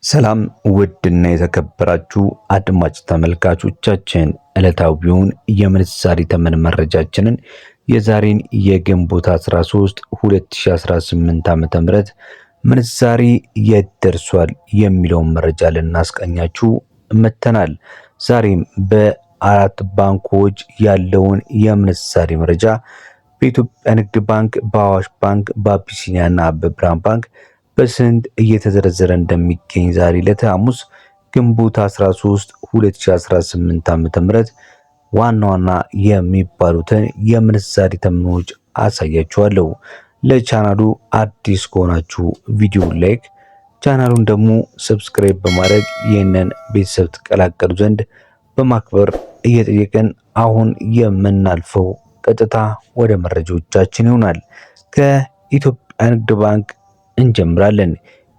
ሰላም ውድና የተከበራችሁ አድማጭ ተመልካቾቻችን ዕለታዊውን የምንዛሬ ተመን መረጃችንን የዛሬን የግንቦት 13 2018 ዓ.ም ምንዛሬ የት ደርሷል የሚለውን መረጃ ልናስቀኛችሁ መተናል። ዛሬም በአራት ባንኮች ያለውን የምንዛሬ መረጃ በኢትዮጵያ ንግድ ባንክ፣ በአዋሽ ባንክ፣ በአቢሲኒያና በብርሃን ባንክ በስንት እየተዘረዘረ እንደሚገኝ ዛሬ ዕለተ ሐሙስ ግንቦት 13 2018 ዓ.ም ዋና ዋና የሚባሉትን የምንዛሬ ተመኖች አሳያችኋለሁ። ለቻናሉ አዲስ ከሆናችሁ ቪዲዮ ላይክ፣ ቻናሉን ደግሞ ሰብስክራይብ በማድረግ ይህንን ቤተሰብ ተቀላቀሉ ዘንድ በማክበር እየጠየቀን አሁን የምናልፈው ቀጥታ ወደ መረጃዎቻችን ይሆናል። ከኢትዮጵያ ንግድ ባንክ እንጀምራለን።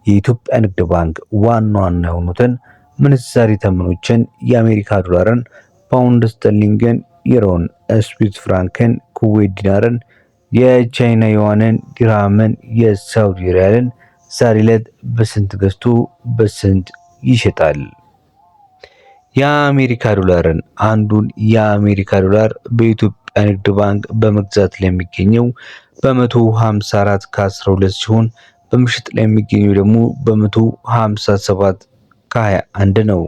የኢትዮጵያ ንግድ ባንክ ዋና ዋና የሆኑትን ምንዛሪ ተመኖችን የአሜሪካ ዶላርን፣ ፓውንድ ስተርሊንግን፣ ዩሮን፣ ስዊስ ፍራንክን፣ ኩዌት ዲናርን፣ የቻይና ዩዋንን፣ ዲርሃምን፣ የሳውዲ ሪያልን ዛሬ ዕለት በስንት ገዝቶ በስንት ይሸጣል? የአሜሪካ ዶላርን አንዱን የአሜሪካ ዶላር በኢትዮጵያ ንግድ ባንክ በመግዛት ላይ የሚገኘው በ154 ከ12 ሲሆን በምሽጥ ላይ የሚገኘው ደግሞ በ157 ከ21 ነው።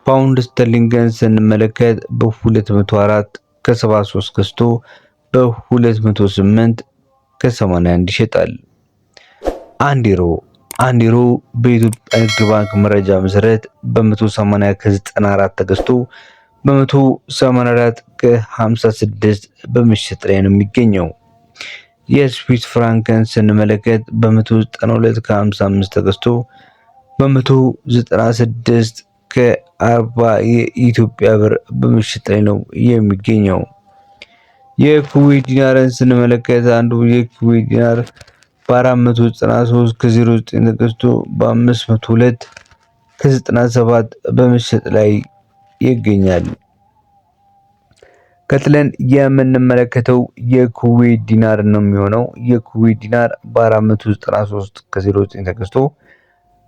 ፓውንድ ስተርሊንግን ስንመለከት በ204 ከ73 ገዝቶ በ208 ከ81 ይሸጣል። አንድ ዩሮ በኢትዮጵያ ንግድ ባንክ መረጃ መሰረት በ180 ከ94 ተገዝቶ በ184 ከ56 በምሽጥ ላይ ነው የሚገኘው። የስዊስ ፍራንክን ስንመለከት በ192 ከ55 ተገዝቶ በ196 ከ40 የኢትዮጵያ ብር በምሽጥ ላይ ነው የሚገኘው። የኩዌት ዲናርን ስንመለከት አንዱ የኩዌት ዲናር በ493 ከ09 ተገዝቶ በ502 ከ97 በምሽጥ ላይ ይገኛል። ቀጥለን የምንመለከተው የኩዌት ዲናር ነው የሚሆነው። የኩዌት ዲናር በ493 ከ09 ተገዝቶ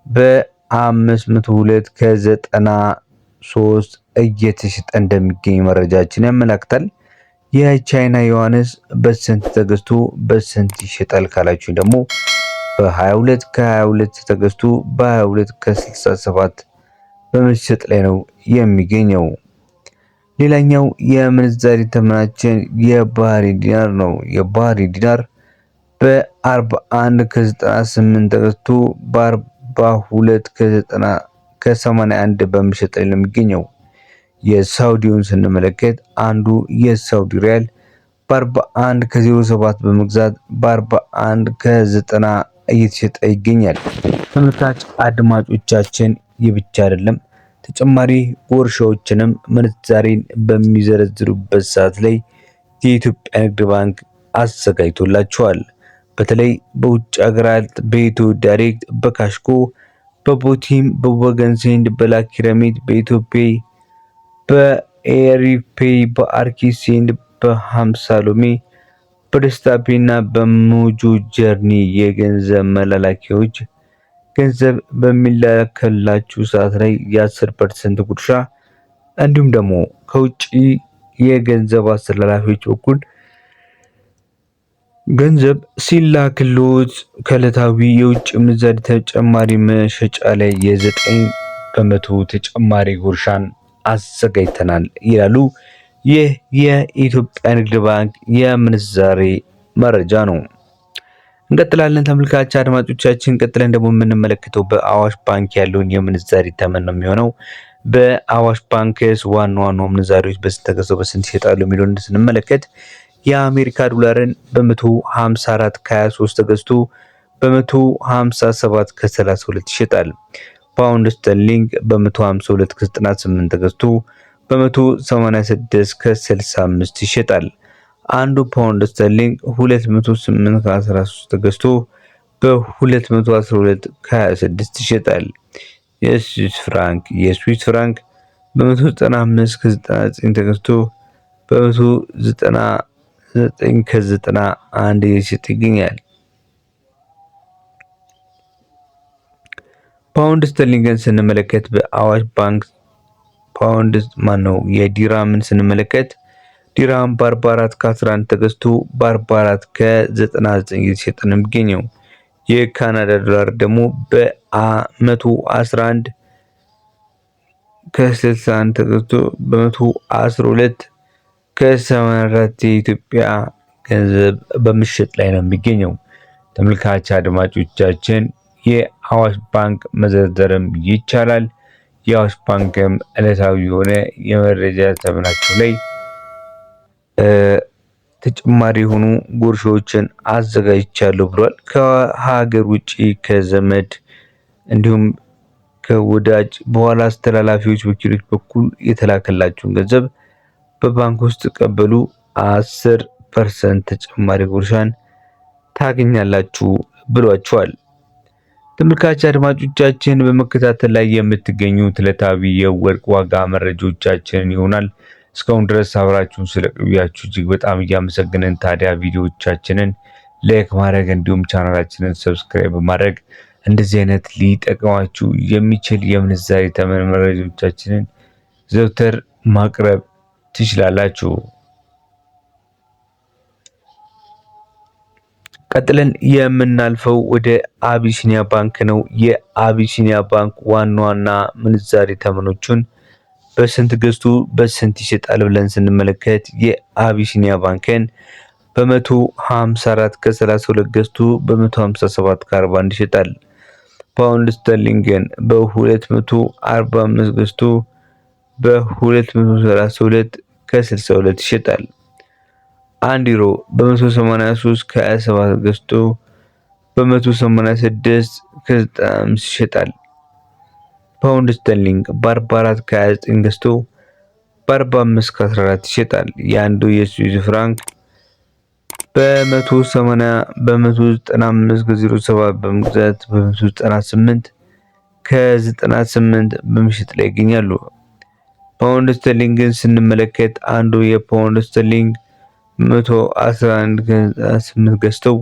በ502 ከ93 እየተሸጠ እንደሚገኝ መረጃችን ያመለክታል። የቻይና ዩዋንስ በስንት ተገዝቶ በስንት ይሸጣል ካላችሁ ደግሞ በ22 ከ22 ተገዝቶ በ22 ከ67 በመሸጥ ላይ ነው የሚገኘው። ሌላኛው የምንዛሬ ተመናችን የባህሬን ዲናር ነው። የባህሬን ዲናር በ41 ከ98 ተገዝቶ በ42 ከ81 በመሸጥ ላይ ነው የሚገኘው። የሳውዲውን ስንመለከት አንዱ የሳውዲ ሪያል በ41 ከ07 በመግዛት በ41 ከ90 እየተሸጠ ይገኛል። ተመልካች አድማጮቻችን ይህ ብቻ አይደለም። ተጨማሪ ጉርሻዎችንም ምንዛሬን በሚዘረዝሩበት ሰዓት ላይ የኢትዮጵያ ንግድ ባንክ አዘጋጅቶላቸዋል። በተለይ በውጭ ሀገራት በኢትዮ ዳይሬክት፣ በካሽኮ፣ በቦቲም፣ በወገን ሴንድ፣ በላኪ ረሚት፣ በኢትዮፔይ፣ በኤሪፔይ፣ በአርኪ ሴንድ፣ በሀምሳ ሎሚ፣ በደስታ ፔይ እና በሞጆ ጀርኒ የገንዘብ መላላኪያዎች ገንዘብ በሚላከላችሁ ሰዓት ላይ የ10% ጉርሻ እንዲሁም ደግሞ ከውጪ የገንዘብ አስተላላፊዎች በኩል ገንዘብ ሲላክሎት ከዕለታዊ የውጭ ምንዛሪ ተጨማሪ መሸጫ ላይ የ9% ተጨማሪ ጉርሻን አዘጋጅተናል ይላሉ። ይህ የኢትዮጵያ ንግድ ባንክ የምንዛሬ መረጃ ነው። እንቀጥላለን ተመልካች አድማጮቻችን። ቀጥለን ደግሞ የምንመለከተው በአዋሽ ባንክ ያለውን የምንዛሬ ተመን ነው የሚሆነው። በአዋሽ ባንክስ ዋና ዋና ምንዛሬዎች በስንት ተገዝተው በስንት ይሸጣሉ የሚለውን ስንመለከት የአሜሪካ ዶላርን በ154 ከ23 ተገዝቶ በ157 ከ32 ይሸጣል። ፓውንድ ስተርሊንግ በ152 ከ98 ተገዝቶ በ186 ከ65 ይሸጣል። አንዱ ፓውንድ ስተርሊንግ 208 ከ13 ተገዝቶ በ212 ከ26 ይሸጣል። የስዊስ ፍራንክ በ195 ከ99 ተገዝቶ በ199 ከ91 እየተሸጠ ይገኛል። ፓውንድ ስተርሊንግን ስንመለከት በአዋሽ ባንክ የዲራምን ስንመለከት ዲራም በ44 ከ11 ተገዝቶ በ44 ከ99 እየተሸጠ ነው የሚገኘው። የካናዳ ዶላር ደግሞ በ111 ከ61 ተገዝቶ በ112 ከ84 የኢትዮጵያ ገንዘብ በምሽጥ ላይ ነው የሚገኘው። ተመልካች አድማጮቻችን የአዋሽ ባንክ መዘርዘርም ይቻላል። የአዋሽ ባንክም ዕለታዊ የሆነ የመረጃ ተመናቸው ላይ ተጨማሪ የሆኑ ጉርሻዎችን አዘጋጅቻለሁ ብሏል። ከሀገር ውጪ ከዘመድ እንዲሁም ከወዳጅ በኋላ አስተላላፊዎች ወኪሎች በኩል የተላከላችሁን ገንዘብ በባንክ ውስጥ ተቀበሉ 10% ተጨማሪ ጉርሻን ታገኛላችሁ ብሏቸዋል። ተመልካች አድማጮቻችን በመከታተል ላይ የምትገኙት ዕለታዊ የወርቅ ዋጋ መረጃዎቻችንን ይሆናል። እስካሁን ድረስ አብራችሁን ስለቆያችሁ እጅግ በጣም እያመሰገንን ታዲያ ቪዲዮዎቻችንን ላይክ ማድረግ እንዲሁም ቻናላችንን ሰብስክራይብ በማድረግ እንደዚህ አይነት ሊጠቅማችሁ የሚችል የምንዛሬ ተመን መረጃዎቻችንን ዘውትር ማቅረብ ትችላላችሁ። ቀጥለን የምናልፈው ወደ አቢሲኒያ ባንክ ነው። የአቢሲኒያ ባንክ ዋና ምንዛሬ ተመኖቹን በስንት ገዝቶ በስንት ይሸጣል ብለን ስንመለከት የአቢሲኒያ ባንክን በ154 ከ32 ገዝቶ በ157 ከ41 ይሸጣል። ፓውንድ ስተርሊንግን በ245 ገዝቶ በ232 ከ62 ይሸጣል። 1 ዩሮ በ183 ከ27 ገዝቶ በ186 ከ95 ይሸጣል። ፓውንድ ስተርሊንግ በ44 ከ29 ገዝቶ በ45 ከ14 ይሸጣል። የአንዱ የስዊዝ ፍራንክ በ195 ከ07 በመግዛት በ198 ከ98 በመሸጥ ላይ ይገኛሉ። ፓውንድ ስተርሊንግን ስንመለከት አንዱ የፓውንድ ስተርሊንግ 111 ከ8 ገዝተው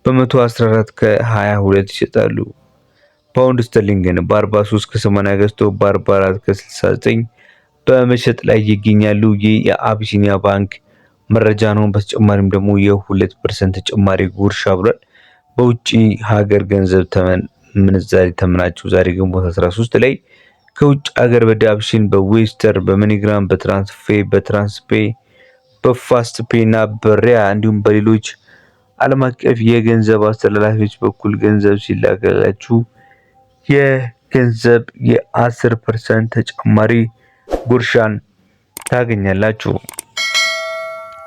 በ114 ከ22 ይሸጣሉ። ፓውንድ ስተርሊንግን በ43 ከ80 ገዝተው በ44 ከ69 በመሸጥ ላይ ይገኛሉ። ይህ የአቢሲኒያ ባንክ መረጃ ነው። በተጨማሪም ደግሞ የ2% ተጨማሪ ጉርሻ ብሏል። በውጪ ሀገር ገንዘብ ተመን ምንዛሬ ተመናቸው ዛሬ ግንቦት 13 ላይ ከውጭ ሀገር በዳብሽን በዌስተር በመኒግራም በትራንስፔ በፋስት ፔ እና በሪያ እንዲሁም በሌሎች ዓለም አቀፍ የገንዘብ አስተላላፊዎች በኩል ገንዘብ ሲላከላችሁ የገንዘብ የ10% ተጨማሪ ጉርሻን ታገኛላችሁ።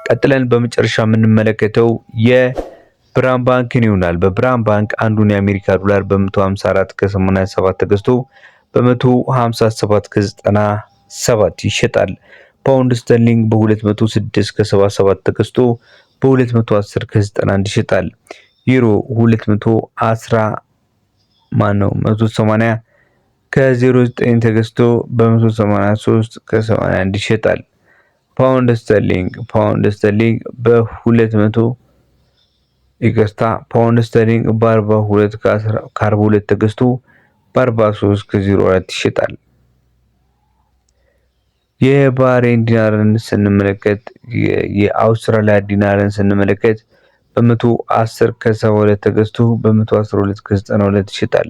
ቀጥለን በመጨረሻ የምንመለከተው የብርሃን ባንክን ይሆናል። በብርሃን ባንክ አንዱን የአሜሪካ ዶላር በ154 ከ87 ተገዝቶ በ157 ከ97 ይሸጣል። ፓውንድ ስተርሊንግ በ206 ከ77 ተገዝቶ በ210 ከ91 ይሸጣል። ዩሮ 180 ከ09 ተገዝቶ በ183 ከ81 ይሸጣል። ፓውንድ ስተርሊንግ በ42 ከ42 ተገዝቶ በ43 ከ04 ይሸጣል። የባህሬን ዲናርን ስንመለከት የአውስትራሊያ ዲናርን ስንመለከት በ110 ከ72 ተገዝቶ በ112 ከ92 ይሸጣል።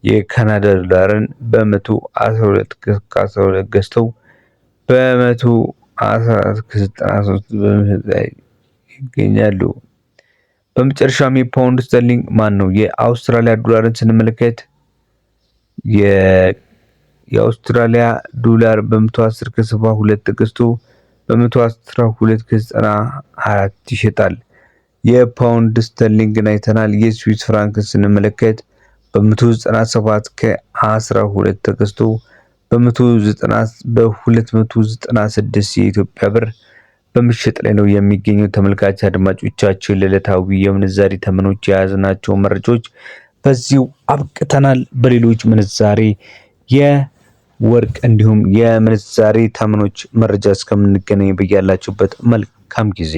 የካናዳ ዶላርን በ112 ከ12 ገዝተው በ114 ከ93 በመሸጥ ላይ ይገኛሉ። በመጨረሻም የፓውንድ ስተርሊንግ የአውስትራሊያ ዶላርን ስንመለከት የአውስትራሊያ ዶላር በ110 ከ72 ተገዝቶ በ112 ከ94 ይሸጣል። የፓውንድ ስተርሊንግን አይተናል። የስዊስ ፍራንክን ስንመለከት በ197 ከ12 ተገዝቶ በ296 የኢትዮጵያ ብር በምሽጥ ላይ ነው የሚገኘው። ተመልካች አድማጮቻችን ለዕለታዊ የምንዛሬ ተመኖች የያዝናቸው መረጃዎች በዚሁ አብቅተናል። በሌሎች ምንዛሬ የወርቅ እንዲሁም የምንዛሬ ተመኖች መረጃ እስከምንገናኝ በያላችሁበት መልካም ጊዜ